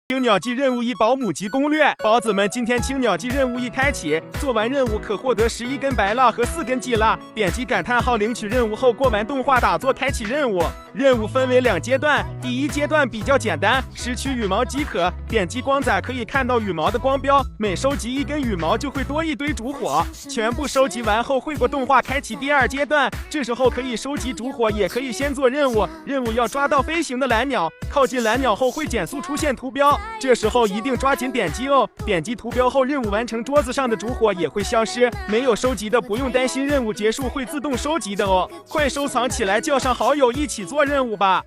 青鸟季任务1保姆级攻略，宝子们，今天青鸟季任务1开启，做完任务可获得11根白蜡和4根季蜡。点击感叹号领取任务后，过完动画打坐开启任务。任务分为2阶段，第一阶段比较简单，拾取羽毛即可。点击光载可以看到羽毛的光标，每收集1根羽毛就会多1堆烛火。全部收集完后，会过动画开启第2阶段，这时候可以收集烛火，也可以先做任务。任务要抓到飞行的蓝鸟，靠近蓝鸟后会减速出现图标。这时候一定抓紧点击哦！点击图标后，任务完成，桌子上的烛火也会消失。没有收集的不用担心，任务结束会自动收集的哦。快收藏起来，叫上好友一起做任务吧！